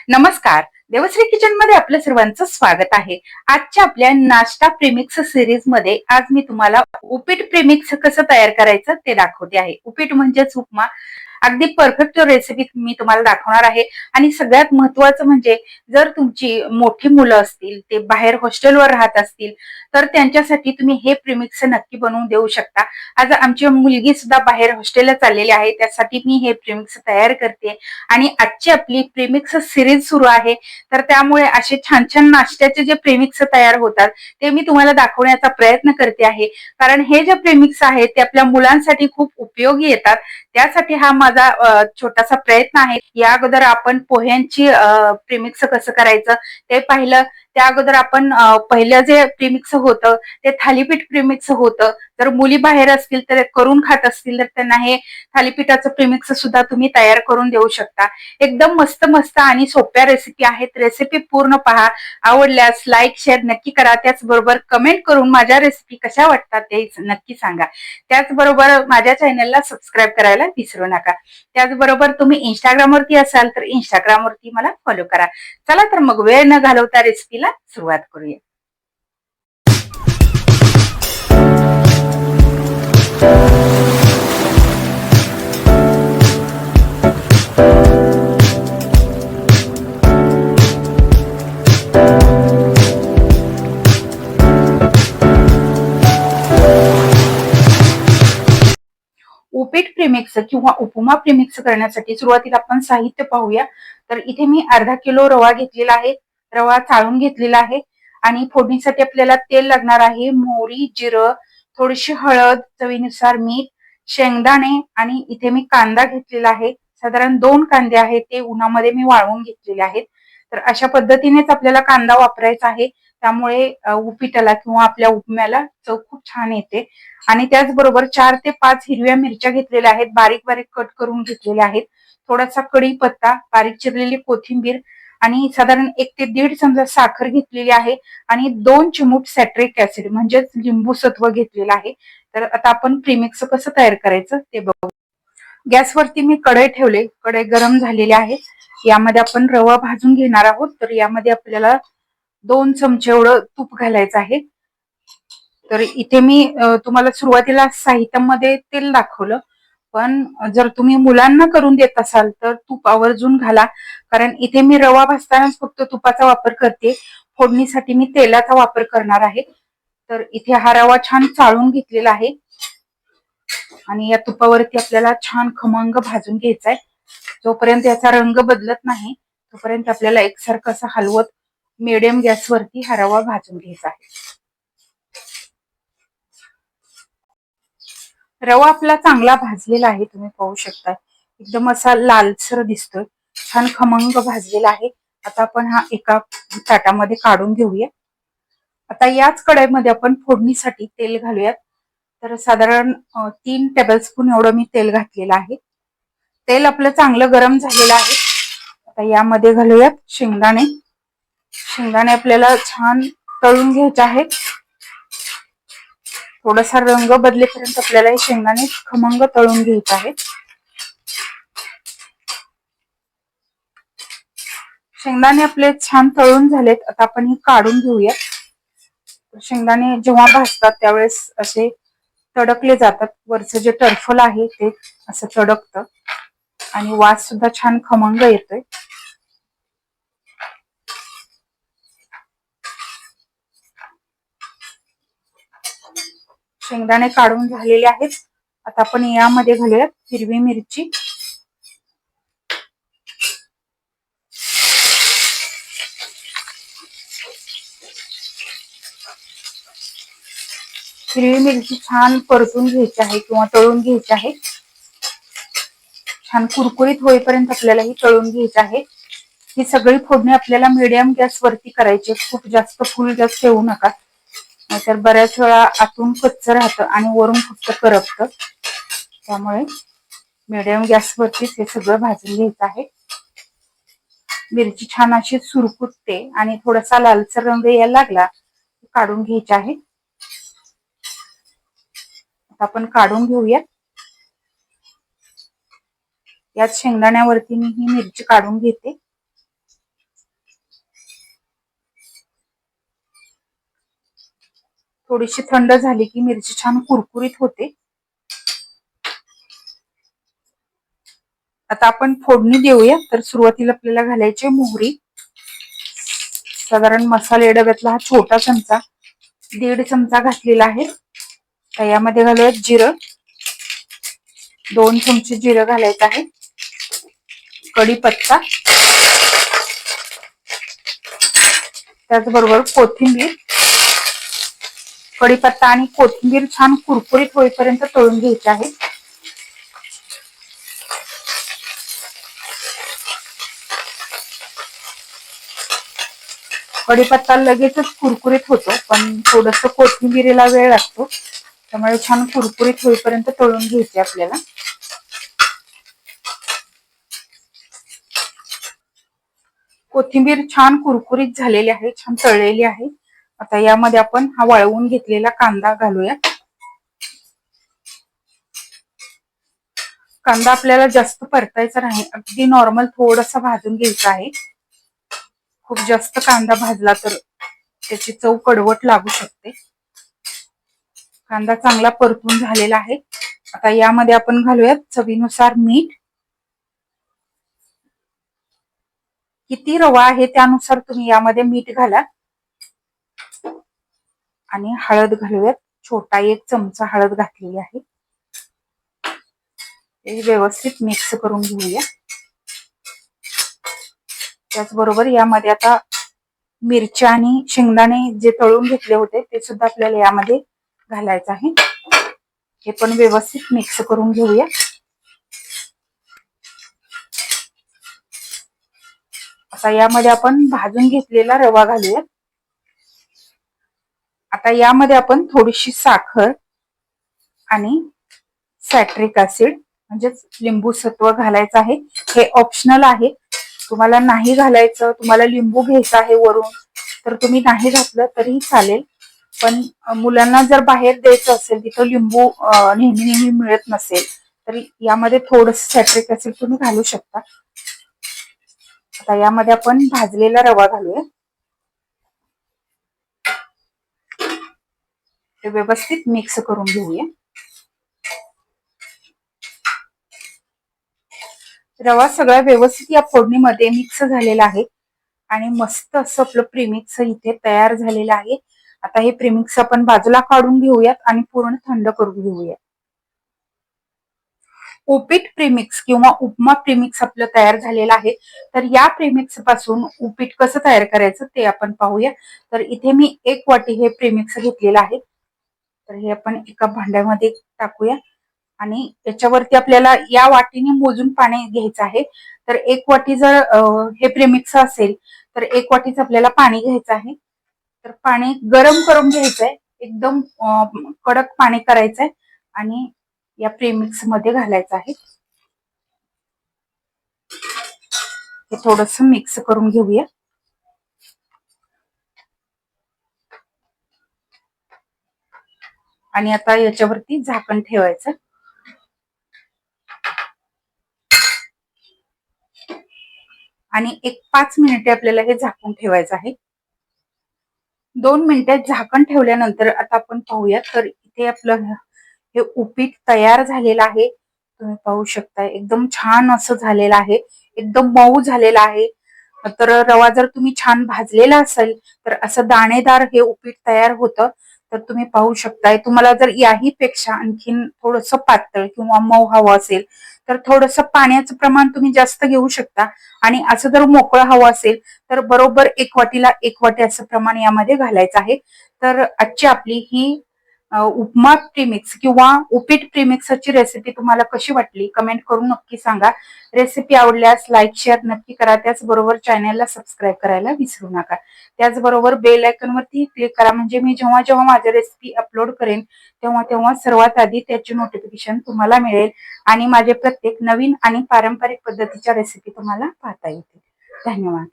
नमस्कार. देवश्री किचन मध्ये आपलं सर्वांचं स्वागत आहे. आजच्या आपल्या नाश्ता प्रेमिक्स सिरीज मध्ये आज मी तुम्हाला उपीट प्रेमिक्स कसं तयार करायचं ते दाखवते आहे. उपीट म्हणजेच उपमा. अगदी परफेक्ट रेसिपी मी तुम्हाला दाखवणार आहे. आणि सगळ्यात महत्वाचं म्हणजे जर तुमची मोठी मुलं असतील, ते बाहेर हॉस्टेलवर राहत असतील, तर त्यांच्यासाठी तुम्ही हे प्रेमिक्स नक्की बनवून देऊ शकता. आज आमची मुलगी सुद्धा बाहेर हॉस्टेलला चाललेली आहे, त्यासाठी मी हे प्रेमिक्स तयार करते. आणि आजची आपली प्रेमिक्स सिरीज सुरू आहे, तर त्यामुळे असे छान छान नाश्त्याचे जे प्रेमिक्स तयार होतात ते मी तुम्हाला दाखवण्याचा प्रयत्न करते आहे. कारण हे जे प्रेमिक्स आहेत ते आपल्या मुलांसाठी खूप उपयोगी येतात. त्यासाठी हा माझा छोटासा प्रयत्न आहे. या अगोदर आपण पोह्यांची प्रेमिक्स कसं करायचं ते पाहिलं. त्या अगोदर आपण पहिलं जे प्रेमिक्स होतं ते थालीपीठ प्रेमिक्स होतं. जर मुली बाहेर असतील तर करून खात असतील तर त्यांना हे थालीपीठाचं प्रेमिक्स सुद्धा तुम्ही तयार करून देऊ शकता. एकदम मस्त मस्त आणि सोप्या रेसिपी आहेत. रेसिपी पूर्ण पहा. आवडल्यास लाईक शेअर नक्की करा. त्याचबरोबर कमेंट करून माझ्या रेसिपी कशा वाटतात ते नक्की सांगा. त्याचबरोबर माझ्या चॅनलला सबस्क्राईब करायला विसरू नका. त्याचबरोबर तुम्ही इंस्टाग्रामवरती असाल तर इंस्टाग्रामवरती मला फॉलो करा. चला तर मग वेळ न घालवता रेसिपीला सुरुवात करूया. उपीट प्रेमिक्स किंवा उपमा प्रेमिक्स करण्यासाठी सुरुवातीला आपण साहित्य पाहूया. तर इथे मी अर्धा किलो रवा घेतलेला आहे. रवा चाळून घेतलेला आहे. आणि फोडणीसाठी आपल्याला तेल लागणार आहे. मोहरी, जिरं, थोडीशी हळद, चवीनुसार मीठ, शेंगदाणे आणि इथे मी कांदा घेतलेला आहे. साधारण 2 कांदे आहेत, ते उन्हामध्ये मी वाळवून घेतलेले आहेत. तर अशा पद्धतीनेच आपल्याला कांदा वापरायचा आहे. त्यामुळे उपीटाला किंवा आपल्या उपम्याला चव खूप छान येते. आणि त्याचबरोबर 4 ते 5 हिरव्या मिरच्या घेतलेल्या आहेत, बारीक बारीक कट करून घेतलेल्या आहेत. थोडासा कढीपत्ता, बारीक चिरलेली कोथिंबीर आणि साधारण 1 ते 1.5 चमचा साखर घेतलेली आहे. आणि 2 चिमूट सॅट्रिक ऍसिड म्हणजेच लिंबू सत्व घेतलेलं आहे. तर आता आपण प्रीमिक्स कसं तयार करायचं ते बघू. गॅसवरती मी कढई ठेवले. कढई गरम झालेली आहे. यामध्ये आपण रवा भाजून घेणार आहोत. तर यामध्ये आपल्याला 2 चमचे एवढं तूप घालायचं आहे. तर इथे मी तुम्हाला सुरुवातीला साहित्यामध्ये तेल दाखवलं, पण जर तुम्ही मुलांना करून देत असाल तर तूप आवर्जून घाला. कारण इथे मी रवा भाजतानाच फक्त तुपाचा वापर करते. फोडणीसाठी मी तेलाचा वापर करणार आहे. तर इथे हा रवा छान चाळून घेतलेला आहे आणि या तुपावरती आपल्याला छान खमंग भाजून घ्यायचा आहे. जोपर्यंत याचा रंग बदलत नाही तोपर्यंत आपल्याला एकसारखं असं हलवत मिडियम गॅसवरती हा रवा भाजून घ्यायचा आहे. रवा आपला चांगला भाजलेला आहे, तुम्ही पाहू शकता. एकदम असा लालसर दिसतोय, छान खमंग भाजलेला आहे. आता आपण हा एका ताटामध्ये काढून घेऊया. आता याच कढईमध्ये आपण फोडणीसाठी तेल घालूयात. तर साधारण 3 टेबलस्पून एवढं मी तेल घातलेलं आहे. तेल आपलं चांगलं गरम झालेलं आहे. आता यामध्ये घालूयात शेंगदाणे. शेंगदाणे आपल्याला छान तळून घ्यायचे आहेत. थोडासा रंग बदलेपर्यंत आपल्याला हे शेंगदाणे खमंग तळून घ्यायचे आहेत. शेंगदाणे आपले छान तळून झालेत. आता आपण हे काढून घेऊया. शेंगदाणे जेव्हा भाजतात त्यावेळेस असे तडकले जातात. वरचं जे टरफल आहे ते असं तडकतं आणि वास सुद्धा छान खमंग येतोय. शेंगदाणे काढून झालेले आहेत. आता आपण यामध्ये घालूयात हिरवी मिरची. हिरवी मिरची छान परतून घ्यायची आहे किंवा तळून घ्यायची आहे. छान कुरकुरीत होईपर्यंत आपल्याला ही तळून घ्यायची आहे. ही सगळी फोडणी आपल्याला मीडियम गॅस वरती करायची. खूप जास्त फुल गॅस ठेवू नका, नाहीतर बऱ्याच वेळा आतून कच्चं राहतं आणि वरून फक्त करपतं. त्यामुळे मीडियम गॅस वरतीच हे सगळं भाजून घ्यायचं आहे. मिरची छान अशी सुरकुतते आणि थोडासा लालसर रंग यायला लागला काढून घ्यायची आहे. आपण काढून घेऊया. याच शेंगदाण्यावरती मी ही मिरची काढून घेते. थोडीशी थंड झाली की मिरची छान कुरकुरीत होते. आता आपण फोडणी देऊया. तर सुरुवातीला आपल्याला घालायची मोहरी. साधारण मसाले डब्यातला हा छोटा चमचा 1.5 चमचा घातलेला आहे. तर यामध्ये घालूया जिरं. 2 चमचे जिरं घालायचं आहे. कढीपत्ता, त्याचबरोबर कोथिंबीर. कढीपत्ता आणि कोथिंबीर छान कुरकुरीत होईपर्यंत तळून घ्यायचे आहे. कढीपत्ता लगेचच कुरकुरीत होतो, पण थोडस कोथिंबीरीला वेळ लागतो. त्यामुळे छान कुरकुरीत होईपर्यंत तळून घ्यायचे आपल्याला. कोथिंबीर छान कुरकुरीत झालेली आहे, छान तळलेली आहे. आता यामध्ये आपण हा वाळवून घेतलेला कांदा घालूया. कांदा आपल्याला जास्त परतायचा नाही, अगदी नॉर्मल थोडासा भाजून घ्यायचा आहे. खूप जास्त कांदा भाजला तर त्याची चव कडवट लागू शकते. कांदा चांगला परतून झालेला आहे. आता यामध्ये आपण घालूयात चवीनुसार मीठ. किती रवा आहे त्यानुसार तुम्ही यामध्ये मीठ घाला. आणि हळद घालूयात. छोटा 1 चमचा हळद घातलेली आहे. हे व्यवस्थित मिक्स करून घेऊया. त्याचबरोबर यामध्ये आता मिरच्या आणि शेंगदाणे जे तळून घेतले होते ते सुद्धा आपल्याला यामध्ये घालायचं आहे. हे पण व्यवस्थित मिक्स करून घेऊया. आता यामध्ये आपण भाजून घेतलेला रवा घालूया. आता यामध्ये आपण थोडीशी साखर आणि सॅट्रिक ऍसिड म्हणजेच लिंबू सत्व घालायचं आहे. हे ऑप्शनल आहे. तुम्हाला नाही घालायचं, तुम्हाला लिंबू घ्यायचा आहे वरून, तर तुम्ही नाही घातलं तरी चालेल. पण मुलांना जर बाहेर द्यायचं असेल, तिथं लिंबू नेहमी नेहमी मिळत नसेल, तर यामध्ये थोडंसं सॅट्रिक ऍसिड तुम्ही घालू शकता. आता यामध्ये आपण भाजलेला रवा घालूया. ते व्यवस्थित मिक्स करून घेऊया. रवा सगळा व्यवस्थित या फोडणीमध्ये मिक्स झालेला आहे आणि मस्त असं आपलं प्रीमिक्स इथे तयार झालेलं आहे. आता हे प्रीमिक्स आपण बाजूला काढून घेऊयात आणि पूर्ण थंड करून घेऊया. उपीट प्रीमिक्स किंवा उपमा प्रीमिक्स आपलं तयार झालेलं आहे. तर या प्रीमिक्स पासून उपीट कसं तयार करायचं ते आपण पाहूया. तर इथे मी 1 वाटी हे प्रीमिक्स घेतलेलं आहे. तर हे आपण एका भांड्यामध्ये टाकूया आणि याच्यावरती आपल्याला या वाटीने मोजून पाणी घ्यायचं आहे. तर 1 वाटी जर हे प्रीमिक्स असेल तर 1 वाटीच आपल्याला पाणी घ्यायचं आहे. तर पाणी गरम करून घ्यायचंय, एकदम कडक पाणी करायचंय आणि या प्रीमिक्स मध्ये घालायचं आहे. हे थोडंसं मिक्स करून घेऊया. आणि आता याच्यावरती झाकण ठेवायचं आणि एक 5 मिनिटे आपल्याला हे झाकून ठेवायचं आहे. 2 मिनिटे झाकण ठेवल्यानंतर आता आपण पाहूया. तर इथे आपलं हे उपीट तयार झालेलं आहे. तुम्ही पाहू शकता एकदम छान असं झालेलं आहे, एकदम मऊ झालेला आहे. तर रवा जर तुम्ही छान भाजलेला असेल तर असं दाणेदार हे उपीट तयार होतं. तर तुम्ही पाहू शकताय. तुम्हाला जर याही पेक्षा आणखीन थोडंसं पातळ किंवा मऊ हवं असेल तर थोडंसं पाण्याचं प्रमाण तुम्ही जास्त घेऊ शकता. आणि असं जर मोकळं हवं असेल तर बरोबर 1 वाटीला 1 वाटी असं प्रमाण यामध्ये घालायचं आहे. तर आजची आपली ही उपमा प्रीमिक्स किंवा उपीट प्रीमिक्सची रेसिपी तुम्हाला कशी वाटली कमेंट करून नक्की सांगा. रेसिपी आवडल्यास लाईक शेअर नक्की करा. त्याचबरोबर चॅनलला सबस्क्राईब करायला विसरू नका. त्याचबरोबर बेल आयकॉन वरती क्लिक करा, म्हणजे मी जेव्हा जेव्हा माझी रेसिपी अपलोड करेन तेव्हा तेव्हा सर्वात आधी त्याची नोटिफिकेशन तुम्हाला मिळेल आणि माझे प्रत्येक नवीन आणि पारंपरिक पद्धतीच्या रेसिपी तुम्हाला पाहता येतील. धन्यवाद.